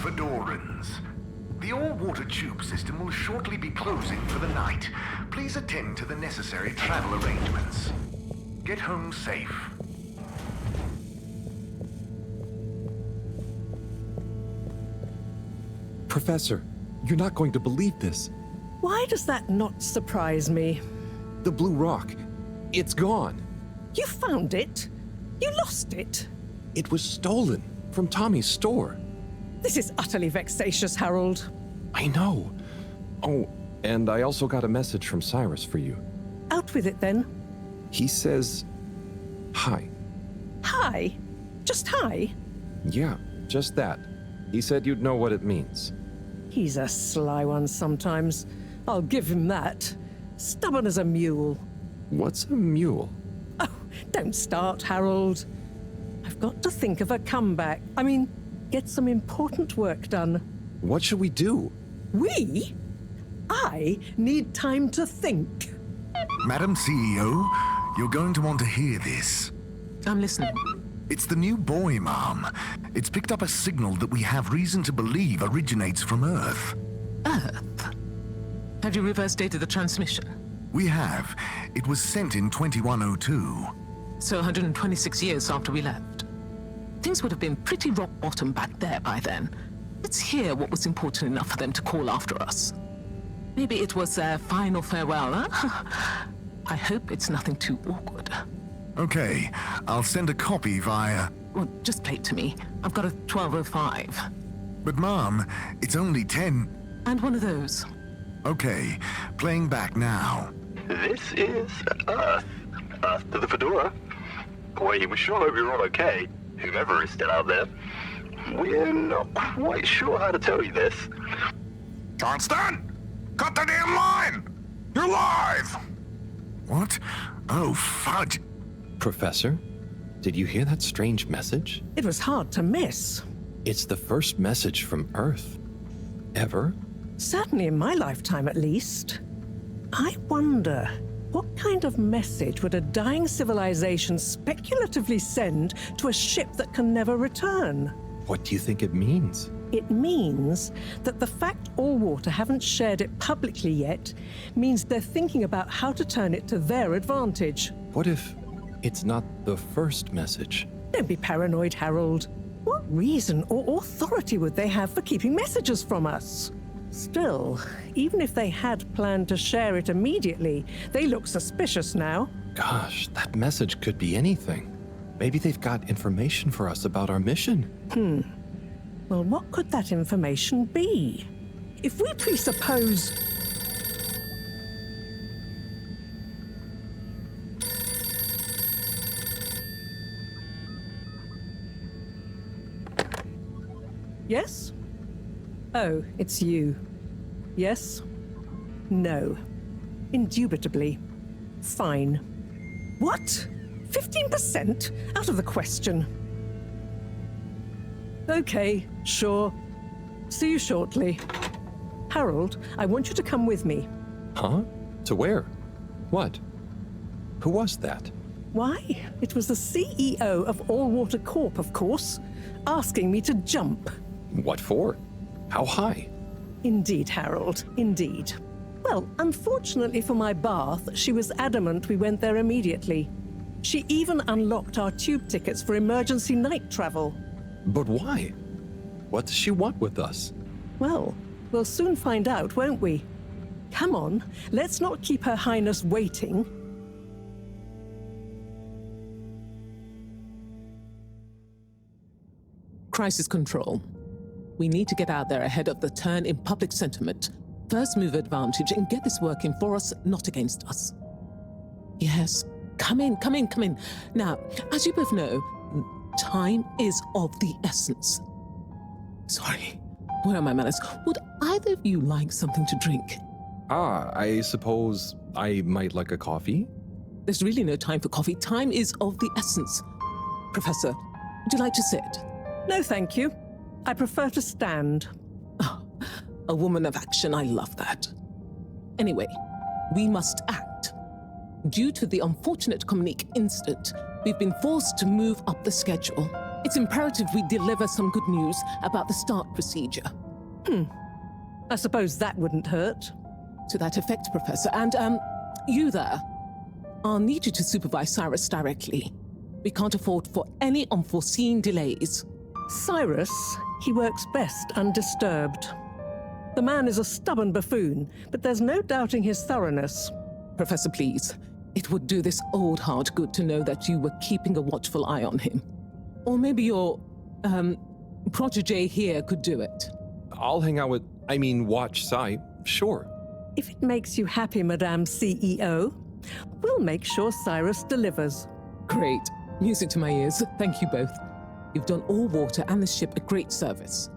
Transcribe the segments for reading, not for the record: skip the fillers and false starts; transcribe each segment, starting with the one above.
Fedorans. The all-water tube system will shortly be closing for the night. Please attend to the necessary travel arrangements. Get home safe. Professor, you're not going to believe this. Why does that not surprise me? The blue rock, it's gone. You found it? You lost it? It was stolen from Tommy's store. This is utterly vexatious, Harold. I know. Oh, and I also got a message from Cyrus for you. Out with it, then. He says, hi. Hi? Just hi? Yeah, just that. He said you'd know what it means. He's a sly one sometimes. I'll give him that. Stubborn as a mule. What's a mule? Oh, don't start, Harold. I've got to think of a comeback. I mean, get some important work done. What should we do? We? I need time to think. Madam CEO, you're going to want to hear this. I'm listening. It's the new buoy, Mom. It's picked up a signal that we have reason to believe originates from Earth. Earth? Have you reverse dated the transmission? We have. It was sent in 2102. So 126 years after we left. Things would have been pretty rock bottom back there by then. Let's hear what was important enough for them to call after us. Maybe it was their final farewell, huh? I hope it's nothing too awkward. Okay, I'll send a copy via... Well, just play it to me. I've got a 1205. But Mom, it's only 10... And one of those. Okay, playing back now. This is Earth. Earth to the Fedora. We sure hope you're all okay, whomever is still out there. We're not quite sure how to tell you this. Johnston! Cut the damn line! You're live! What? Oh, fudge. Professor, did you hear that strange message? It was hard to miss. It's the first message from Earth. Ever? Certainly in my lifetime, at least. I wonder, what kind of message would a dying civilization speculatively send to a ship that can never return? What do you think it means? It means that the fact all water haven't shared it publicly yet means they're thinking about how to turn it to their advantage. What if it's not the first message? Don't be paranoid, Harold. What reason or authority would they have for keeping messages from us? Still, even if they had planned to share it immediately, they look suspicious now. Gosh, that message could be anything. Maybe they've got information for us about our mission. Well, what could that information be? If we presuppose... Yes? Oh, it's you. Yes? No. Indubitably. Fine. What? 15%? Out of the question. Okay, sure. See you shortly. Harold, I want you to come with me. Huh? To where? What? Who was that? Why? It was the CEO of All Water Corp, of course, asking me to jump. What for? How high? Indeed, Harold, indeed. Well, unfortunately for my bath, she was adamant we went there immediately. She even unlocked our tube tickets for emergency night travel. But why? What does she want with us? Well, we'll soon find out, won't we? Come on, let's not keep Her Highness waiting. Crisis control. We need to get out there ahead of the turn in public sentiment. First move advantage and get this working for us, not against us. Yes, come in, come in, come in. Now, as you both know, time is of the essence. Sorry, where are my manners? Would either of you like something to drink? I suppose I might like a coffee? There's really no time for coffee. Time is of the essence. Professor, would you like to sit? No, thank you. I prefer to stand. Oh, a woman of action, I love that. Anyway, we must act. Due to the unfortunate Communique incident, we've been forced to move up the schedule. It's imperative we deliver some good news about the start procedure. I suppose that wouldn't hurt. To that effect, Professor. And, you there. I'll need you to supervise Cyrus directly. We can't afford for any unforeseen delays. Cyrus, he works best undisturbed. The man is a stubborn buffoon, but there's no doubting his thoroughness. Professor, please. It would do this old heart good to know that you were keeping a watchful eye on him. Or maybe your, protege here could do it. I'll hang out with, watch Cy, sure. If it makes you happy, Madame CEO, we'll make sure Cyrus delivers. Great. Music to my ears. Thank you both. You've done all water and the ship a great service.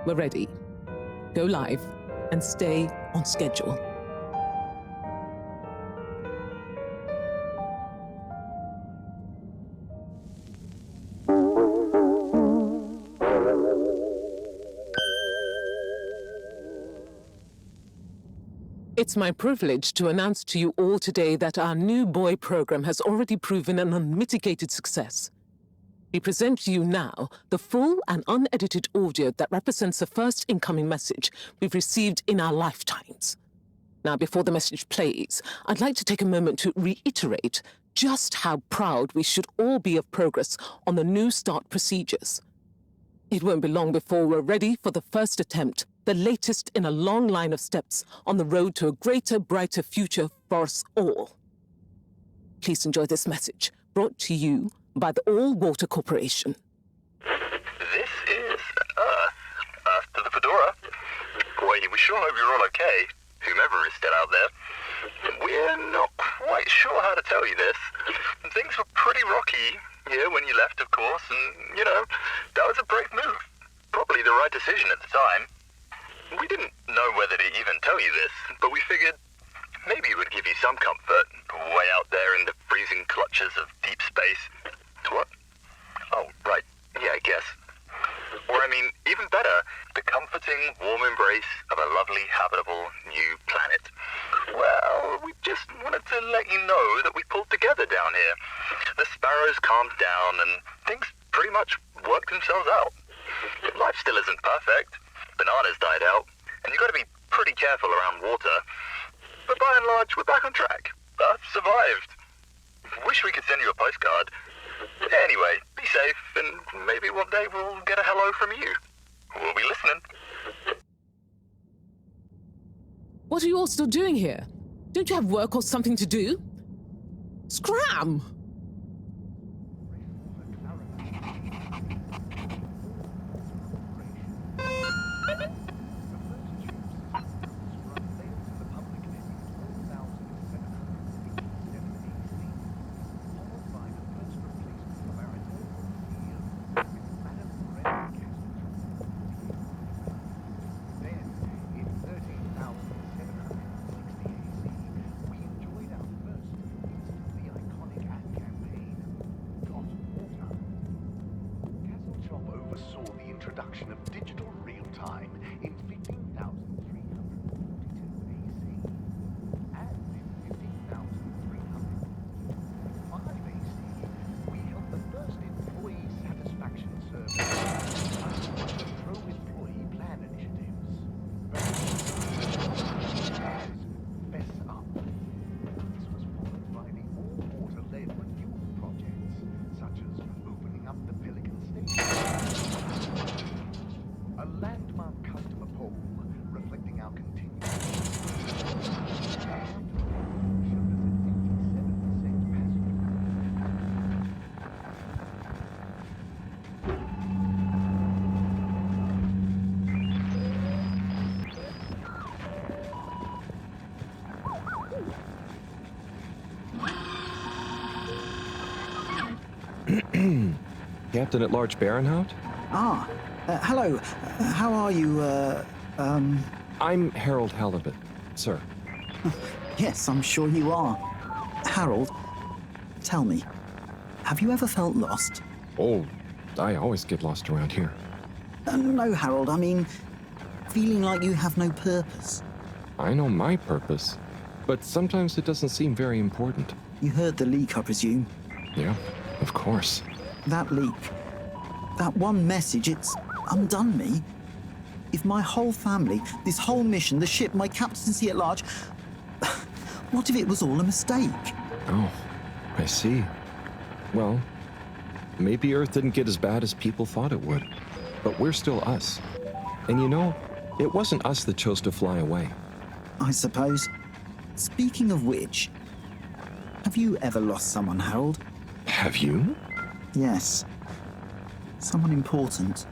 We're ready. Go live and stay on schedule. It's my privilege to announce to you all today that our new boy program has already proven an unmitigated success. We present to you now the full and unedited audio that represents the first incoming message we've received in our lifetimes. Now, before the message plays, I'd like to take a moment to reiterate just how proud we should all be of progress on the new start procedures. It won't be long before we're ready for the first attempt, the latest in a long line of steps on the road to a greater, brighter future for us all. Please enjoy this message, brought to you by the All Water Corporation. This is Earth to the Fedora. We sure hope you're all okay, whomever is still out there. We're not quite sure how to tell you this. Things were pretty rocky here when you left, of course, and, that was a brave move. Probably the right decision at the time. We didn't know whether to even tell you this, but we figured maybe it would give you some comfort, way out there in the freezing clutches of deep space. What? Oh, right. Yeah, I guess. Or, even better, the comforting, warm embrace of a lovely, habitable new planet. Well, we just wanted to let you know that we pulled together down here. The sparrows calmed down and things pretty much worked themselves out. Life still isn't perfect. Bananas died out, and you got to be pretty careful around water. But by and large, we're back on track. Earth survived. Wish we could send you a postcard. Anyway, be safe, and maybe one day we'll get a hello from you. We'll be listening. What are you all still doing here? Don't you have work or something to do? Scram! Introduction of digital real-time in 15,342 AC and in 15,305 AC, we held the first employee satisfaction survey under pro-employee plan initiatives. Fess Up. This was followed by the all-water-led renewal projects, such as opening up the Pelican Station. A landmark customer poll reflecting our continued showed us an 87% passenger. Captain at Large Baronhout? Hello. How are you, I'm Harold Halibut, sir. Yes, I'm sure you are. Harold, tell me, have you ever felt lost? Oh, I always get lost around here. No, Harold, I mean, feeling like you have no purpose. I know my purpose, but sometimes it doesn't seem very important. You heard the leak, I presume. Yeah, of course. That leak, that one message, it's undone me. If my whole family, this whole mission, the ship, my captaincy at large, what if it was all a mistake? Oh, I see. Well, maybe Earth didn't get as bad as people thought it would. But we're still us. And you know, it wasn't us that chose to fly away. I suppose. Speaking of which, have you ever lost someone, Harold? Have you? Yes. Someone important.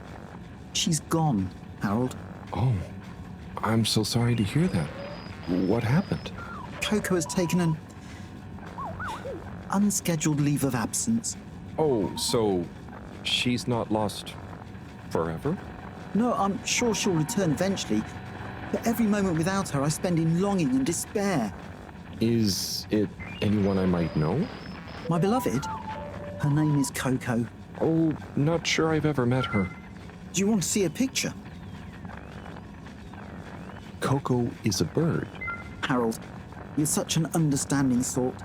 She's gone, Harold. Oh, I'm so sorry to hear that. What happened? Coco has taken an unscheduled leave of absence. Oh, so she's not lost forever? No, I'm sure she'll return eventually, but every moment without her I spend in longing and despair. Is it anyone I might know? My beloved? Her name is Coco. Oh, not sure I've ever met her. Do you want to see a picture? Coco is a bird. Harold, you're such an understanding sort.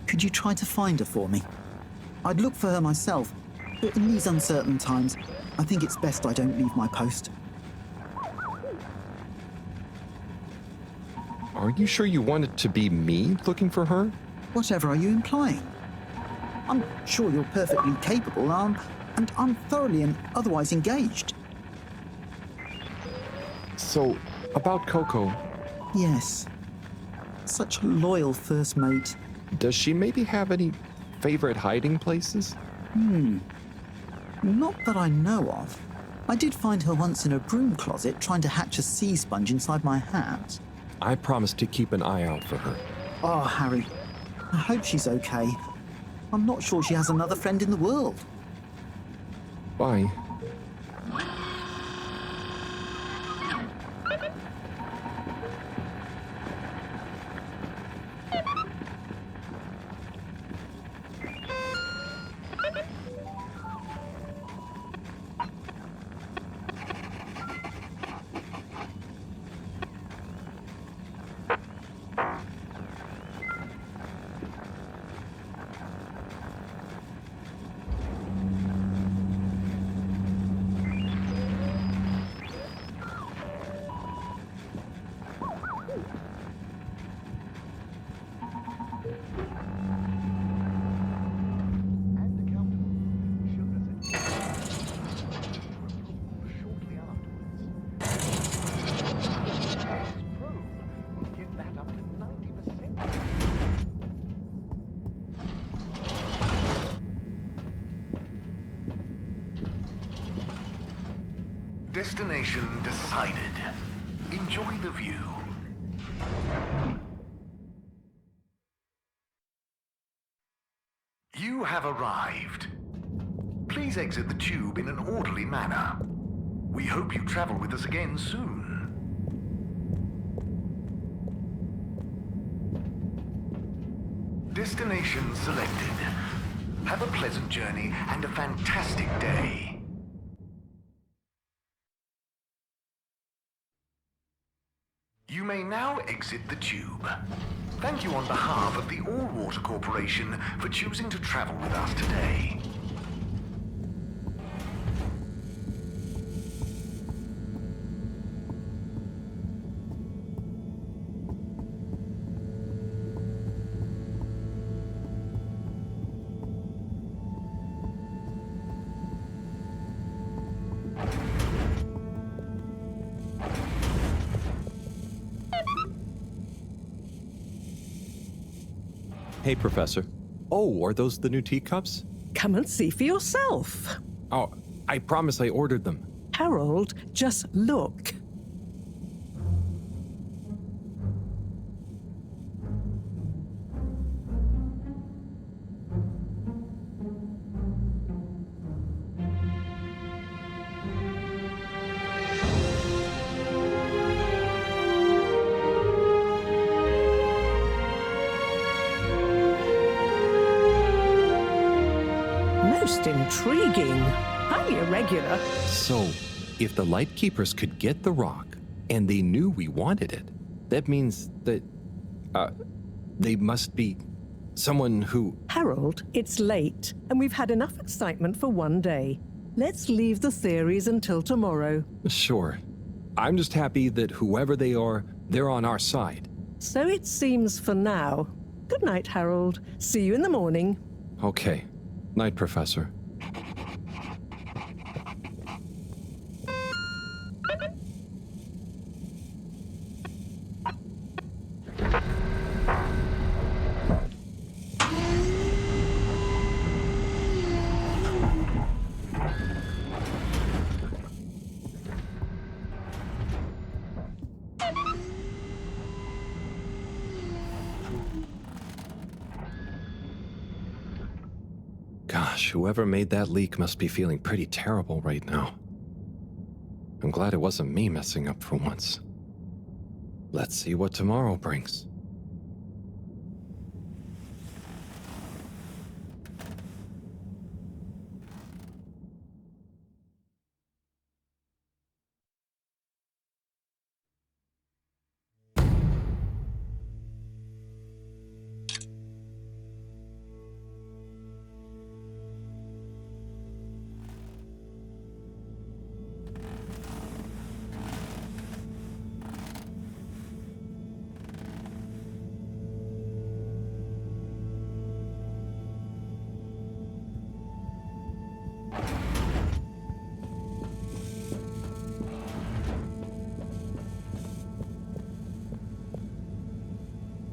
Could you try to find her for me? I'd look for her myself, but in these uncertain times, I think it's best I don't leave my post. Are you sure you want it to be me looking for her? Whatever are you implying? I'm sure you're perfectly capable, and I'm thoroughly and otherwise engaged. So, about Coco, Yes. Such a loyal first mate. does she maybe have any favorite hiding places? Not that I know of. I did find her once in a broom closet trying to hatch a sea sponge inside my hat. I promise to keep an eye out for her. Oh, Harry, I hope she's okay. I'm not sure she has another friend in the world. Bye. Destination decided. Enjoy the view. You have arrived. Please exit the tube in an orderly manner. We hope you travel with us again soon. Destination selected. Have a pleasant journey and a fantastic day. You may now exit the tube. Thank you on behalf of the All-Water Corporation for choosing to travel with us today. Hey, Professor. Oh, are those the new teacups? Come and see for yourself. Oh, I promise I ordered them. Harold, just look. Most intriguing. Highly irregular. So, if the Lightkeepers could get the rock, and they knew we wanted it, that means that, they must be Someone who... Harold, it's late, and we've had enough excitement for one day. Let's leave the theories until tomorrow. Sure. I'm just happy that whoever they are, they're on our side. So it seems for now. Good night, Harold. See you in the morning. Okay. Night, Professor. Gosh, whoever made that leak must be feeling pretty terrible right now. I'm glad it wasn't me messing up for once. Let's see what tomorrow brings.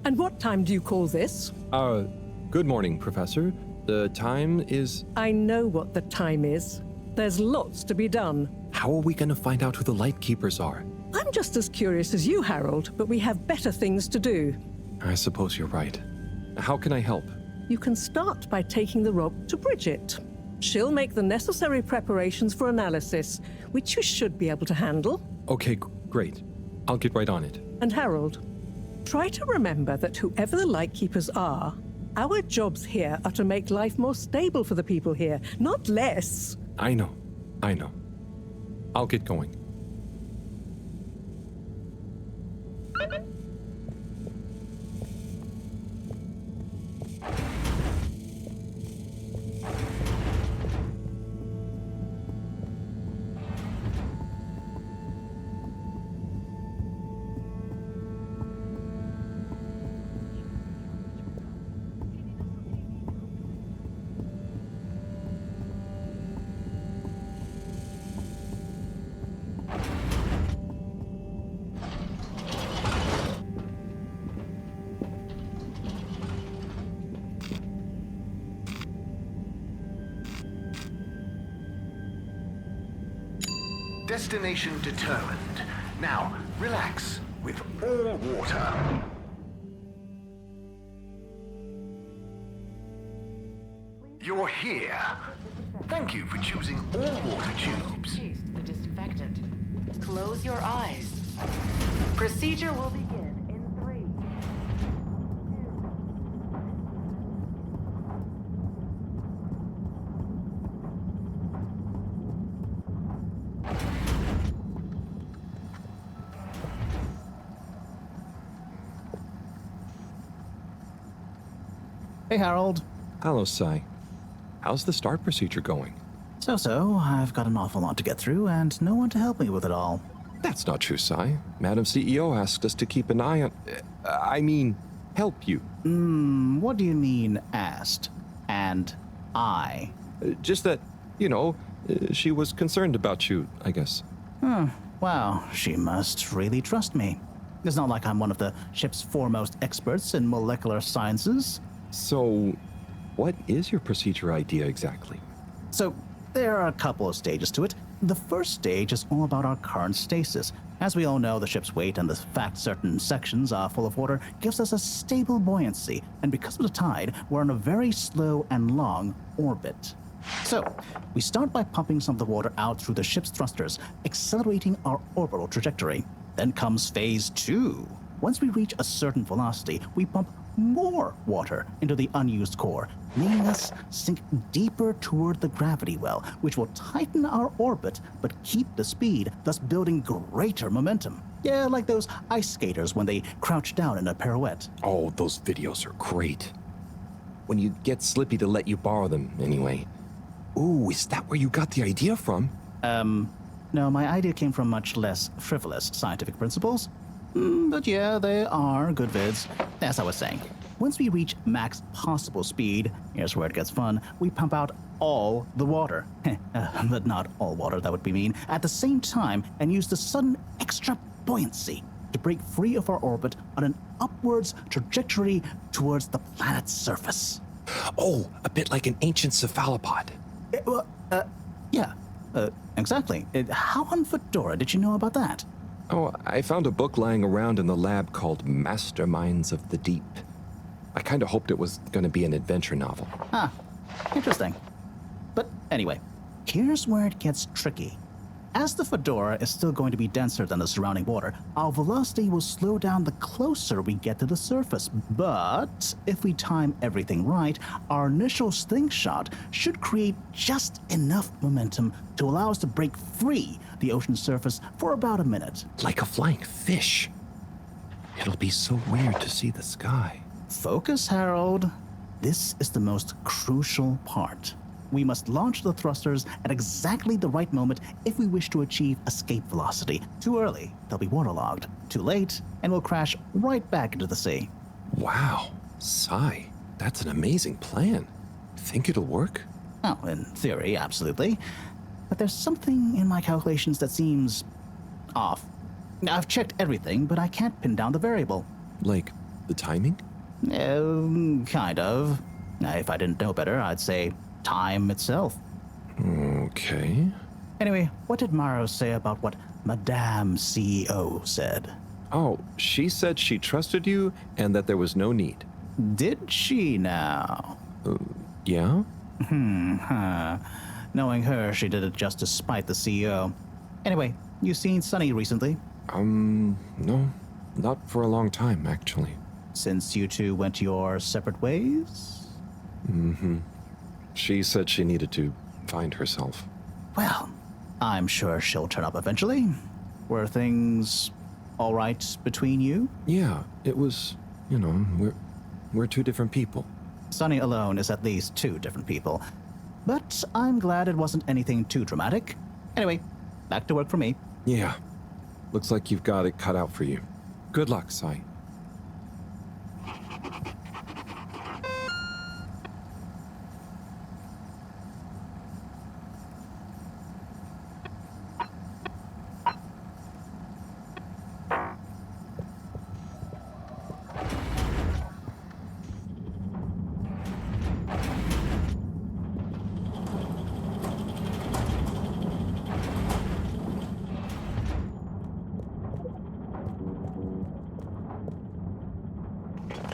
And what time do you call this? Good morning, Professor. The time is... I know what the time is. There's lots to be done. How are we gonna find out who the Lightkeepers are? I'm just as curious as you, Harold, but we have better things to do. I suppose you're right. How can I help? You can start by taking the rob to Brigitte. She'll make the necessary preparations for analysis, which you should be able to handle. Okay, great. I'll get right on it. And Harold, try to remember that whoever the Lightkeepers are, our jobs here are to make life more stable for the people here, not less. I know. I'll get going. Destination determined. Now, relax with all water. You're here. Thank you for choosing all water tubes. Taste the disinfectant. Close your eyes. Procedure will begin in 3. Hey, Harold. Hello, Sai. How's the start procedure going? So, I've got an awful lot to get through and no one to help me with it all. That's not true, Sai. Madam CEO asked us to keep an eye on... help you. What do you mean, asked? And I? Just that, she was concerned about you, I guess. Wow, she must really trust me. It's not like I'm one of the ship's foremost experts in molecular sciences. So, what is your procedure idea exactly? So, there are a couple of stages to it. The first stage is all about our current stasis. As we all know, the ship's weight and the fact certain sections are full of water gives us a stable buoyancy, and because of the tide, we're on a very slow and long orbit. So, we start by pumping some of the water out through the ship's thrusters, accelerating our orbital trajectory. Then comes phase 2. Once we reach a certain velocity, we pump more water into the unused core, making us sink deeper toward the gravity well, which will tighten our orbit but keep the speed, thus building greater momentum. Yeah, like those ice skaters when they crouch down in a pirouette. Oh, those videos are great. when you get Slippy to let you borrow them, anyway. Ooh, is that where you got the idea from? No, my idea came from much less frivolous scientific principles. But yeah, they are good vids. As I was saying, once we reach max possible speed, here's where it gets fun, we pump out all the water. But not all water, that would be mean. At the same time, and use the sudden extra buoyancy to break free of our orbit on an upwards trajectory towards the planet's surface. Oh, a bit like an ancient cephalopod. Yeah, exactly. How on Fedora did you know about that? Oh, I found a book lying around in the lab called Masterminds of the Deep. I kind of hoped it was going to be an adventure novel. Ah, interesting. But anyway, here's where it gets tricky. As the Fedora is still going to be denser than the surrounding water, our velocity will slow down the closer we get to the surface. But if we time everything right, our initial slingshot should create just enough momentum to allow us to break free the ocean surface for about a minute. Like a flying fish. It'll be so weird to see the sky. Focus, Harold. This is the most crucial part. We must launch the thrusters at exactly the right moment if we wish to achieve escape velocity. Too early, they'll be waterlogged. Too late, and we'll crash right back into the sea. Wow, Sai, that's an amazing plan. Think it'll work? Oh, in theory, absolutely. But there's something in my calculations that seems off. I've checked everything, but I can't pin down the variable. Like the timing? Kind of. If I didn't know better, I'd say time itself. Okay. Anyway, what did Maro say about what Madame CEO said? Oh, she said she trusted you and that there was no need. Did she now? Yeah? Knowing her, she did it just to spite the CEO. Anyway, you seen Sunny recently? No. Not for a long time, actually. Since you two went your separate ways? She said she needed to find herself. Well, I'm sure she'll turn up eventually. Were things all right between you? Yeah, it was, we're two different people. Sunny alone is at least two different people. But I'm glad it wasn't anything too dramatic. Anyway, back to work for me. Yeah. Looks like you've got it cut out for you. Good luck, Sai.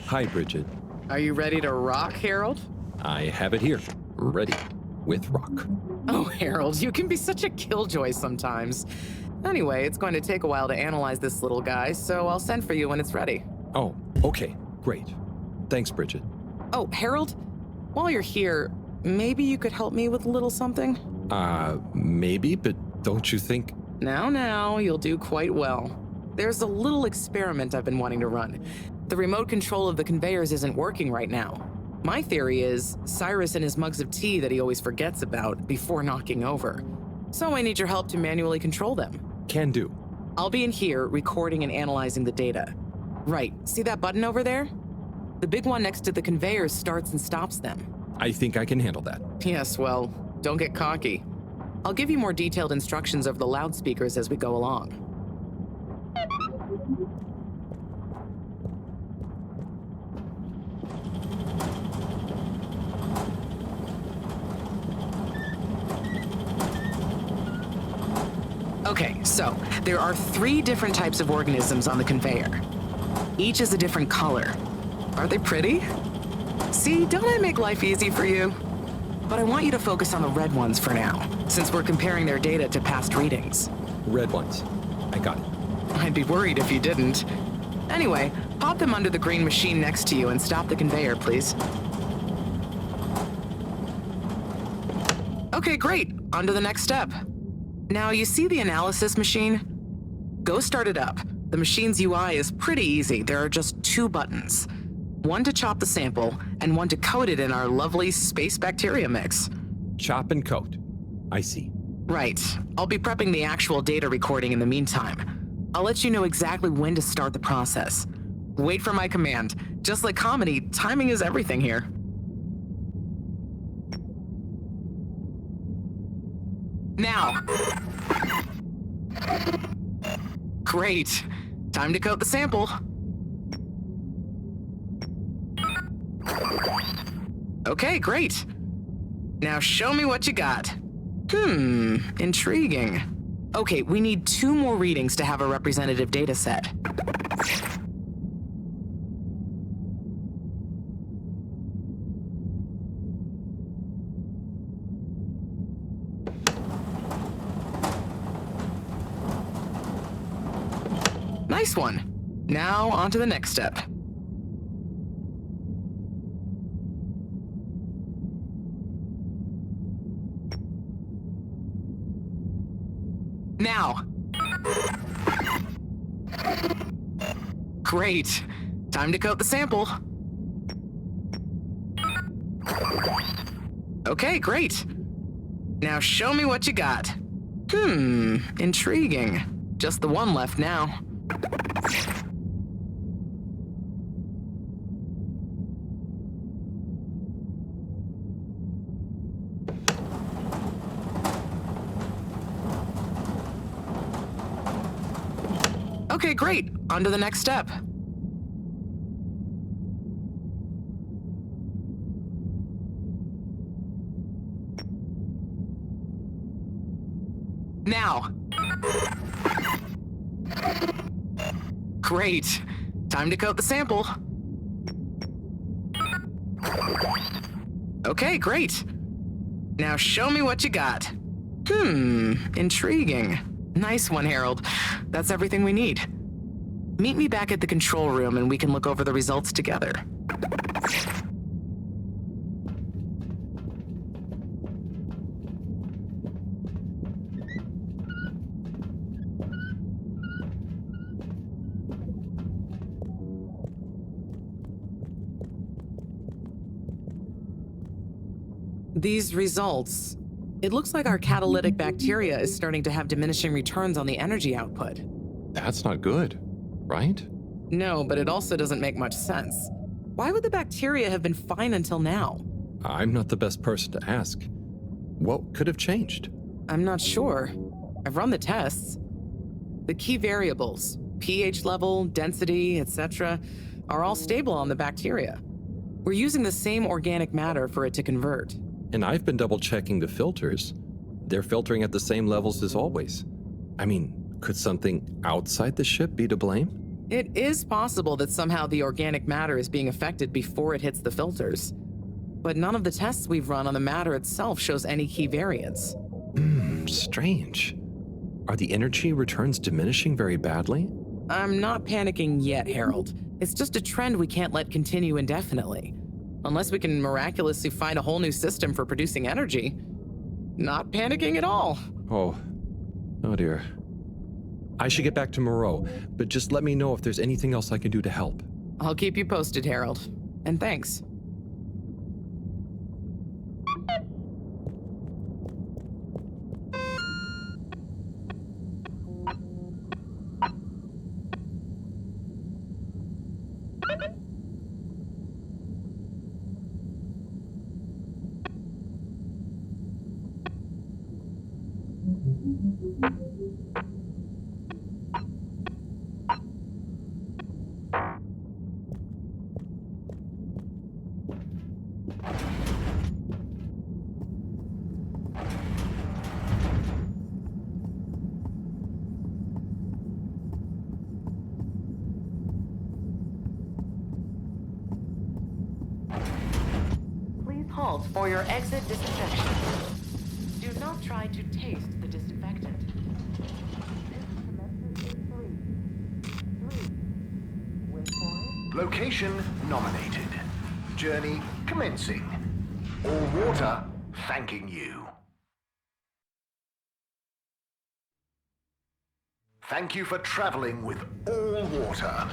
Hi, Brigitte. Are you ready to rock, Harold? I have it here, ready, with rock. Oh, Harold, you can be such a killjoy sometimes. Anyway, it's going to take a while to analyze this little guy, so I'll send for you when it's ready. Oh, okay, great. Thanks, Brigitte. Oh, Harold, while you're here, maybe you could help me with a little something? Maybe, but don't you think... Now, you'll do quite well. There's a little experiment I've been wanting to run. The remote control of the conveyors isn't working right now. My theory is Cyrus and his mugs of tea that he always forgets about before knocking over. So I need your help to manually control them. Can do. I'll be in here recording and analyzing the data. Right, see that button over there? The big one next to the conveyors starts and stops them. I think I can handle that. Yes, well, don't get cocky. I'll give you more detailed instructions over the loudspeakers as we go along. Okay, so there are 3 different types of organisms on the conveyor. Each is a different color. Aren't they pretty? See, don't I make life easy for you? But I want you to focus on the red ones for now, since we're comparing their data to past readings. Red ones. I got it. I'd be worried if you didn't. Anyway, pop them under the green machine next to you and stop the conveyor, please. Okay, great. On to the next step. Now, you see the analysis machine? Go start it up. The machine's UI is pretty easy. There are just 2 buttons. One to chop the sample, and one to coat it in our lovely space bacteria mix. Chop and coat. I see. Right. I'll be prepping the actual data recording in the meantime. I'll let you know exactly when to start the process. Wait for my command. Just like comedy, timing is everything here. Now. Great. Time to coat the sample. Okay, great. Now show me what you got. Intriguing. Okay, we need 2 more readings to have a representative data set. Nice one. Now on to the next step. Now. Great. Time to coat the sample. Okay, great. Now show me what you got. Intriguing. Just the one left now. Okay, great. On to the next step. Now. Great. Time to coat the sample. Okay, great. Now show me what you got. Intriguing. Nice one, Harold. That's everything we need. Meet me back at the control room and we can look over the results together. These results, it looks like our catalytic bacteria is starting to have diminishing returns on the energy output. That's not good, right? No, but it also doesn't make much sense. Why would the bacteria have been fine until now? I'm not the best person to ask. What could have changed? I'm not sure. I've run the tests. The key variables, pH level, density, etc., are all stable on the bacteria. We're using the same organic matter for it to convert. And I've been double-checking the filters. They're filtering at the same levels as always. I mean, could something outside the ship be to blame? It is possible that somehow the organic matter is being affected before it hits the filters. But none of the tests we've run on the matter itself shows any key variants. Strange. Are the energy returns diminishing very badly? I'm not panicking yet, Harold. It's just a trend we can't let continue indefinitely. Unless we can miraculously find a whole new system for producing energy. Not panicking at all. Oh dear. I should get back to Moreau, but just let me know if there's anything else I can do to help. I'll keep you posted, Harold. And thanks. Halt for your exit disinfection. Do not try to taste the disinfectant. Location nominated. Journey commencing. All water thanking you. Thank you for traveling with all water.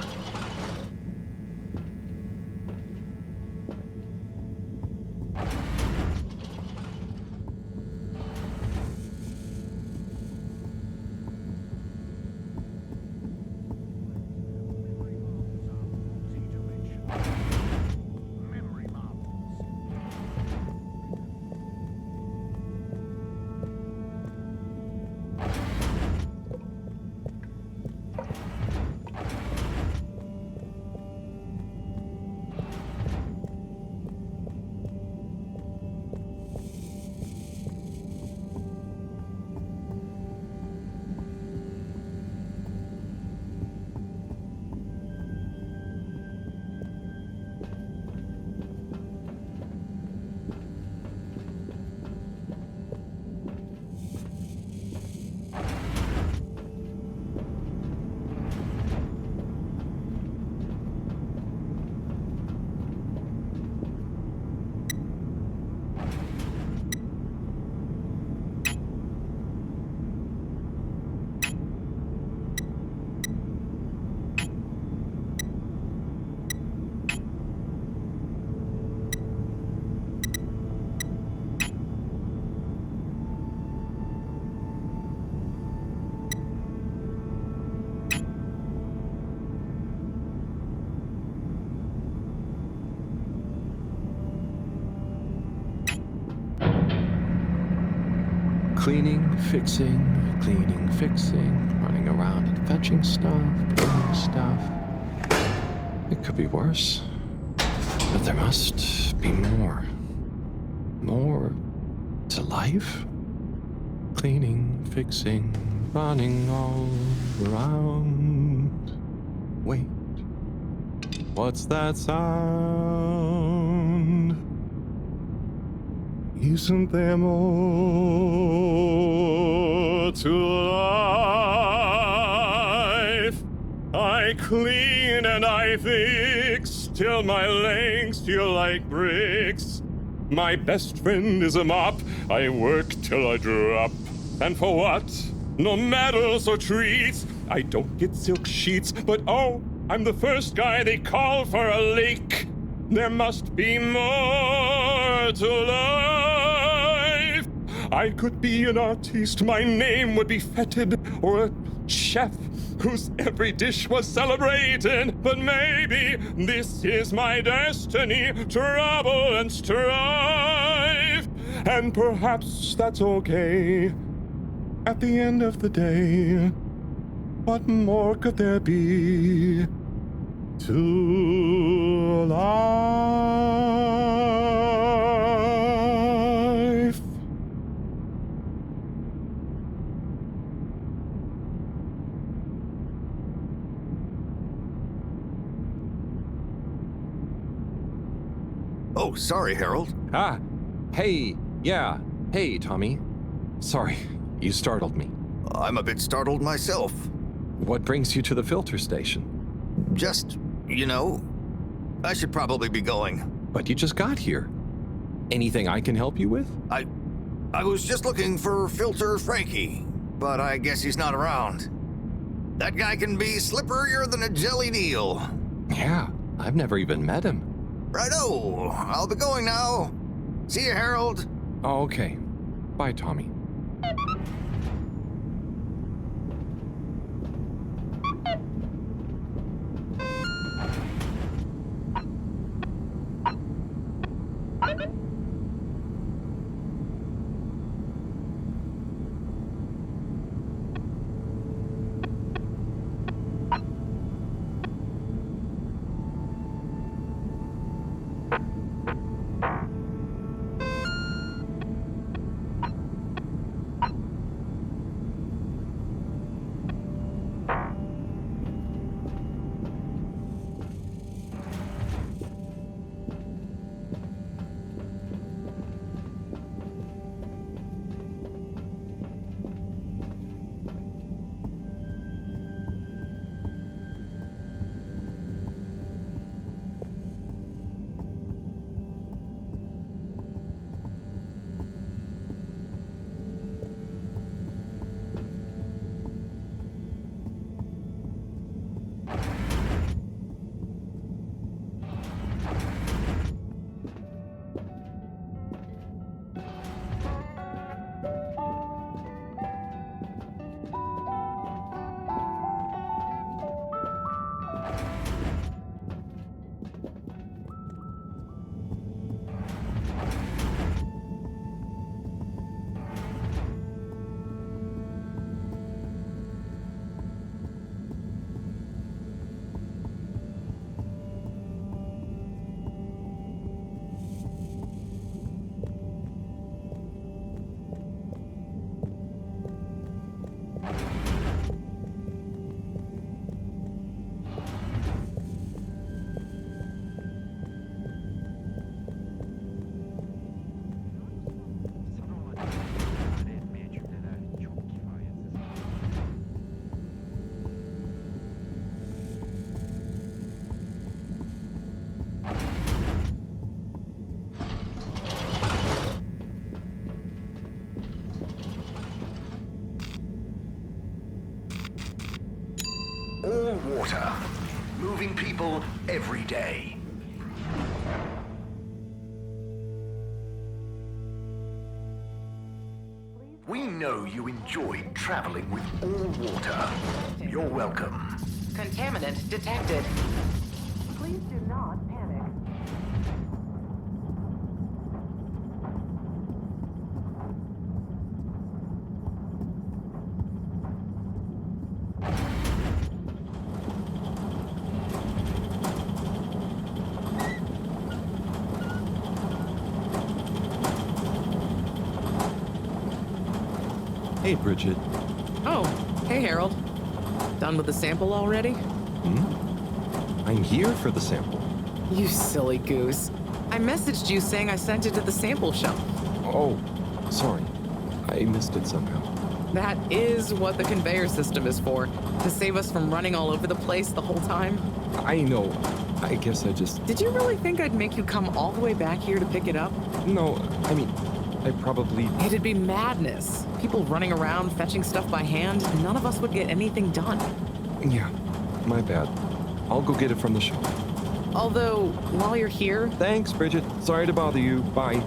Cleaning, fixing, running around and fetching stuff, doing stuff. It could be worse, but there must be more. More to life? Cleaning, fixing, running all around. Wait, what's that sound? Isn't there more to life? I clean and I fix till my legs feel like bricks. My best friend is a mop. I work till I drop. And for what? No medals or treats. I don't get silk sheets, but oh, I'm the first guy they call for a leak. There must be more to life. I could be an artiste, my name would be feted, or a chef whose every dish was celebrated. But maybe this is my destiny, trouble and strife. And perhaps that's okay. At the end of the day, what more could there be to life? Oh, sorry, Harold. Hey, Tommy. Sorry, you startled me. I'm a bit startled myself. What brings you to the filter station? Just, I should probably be going. But you just got here. Anything I can help you with? I was just looking for Filter Frankie, but I guess he's not around. That guy can be slipperier than a jelly Neil. Yeah, I've never even met him. Righto, I'll be going now. See you, Harold. Oh, okay. Bye, Tommy. All water. Moving people every day. We know you enjoyed traveling with all water. You're welcome. Contaminant detected. Please do not panic. Hey, Brigitte. Oh, hey, Harold. Done with the sample already? I'm here for the sample. You silly goose. I messaged you saying I sent it to the sample shop. Oh, sorry. I missed it somehow. That is what the conveyor system is for, to save us from running all over the place the whole time. I know. I guess I just... Did you really think I'd make you come all the way back here to pick it up? No, I mean, I probably... It'd be madness. People running around fetching stuff by hand. None of us would get anything done. Yeah, my bad. I'll go get it from the shop. Although, while you're here, Thanks, Brigitte. Sorry to bother you. Bye.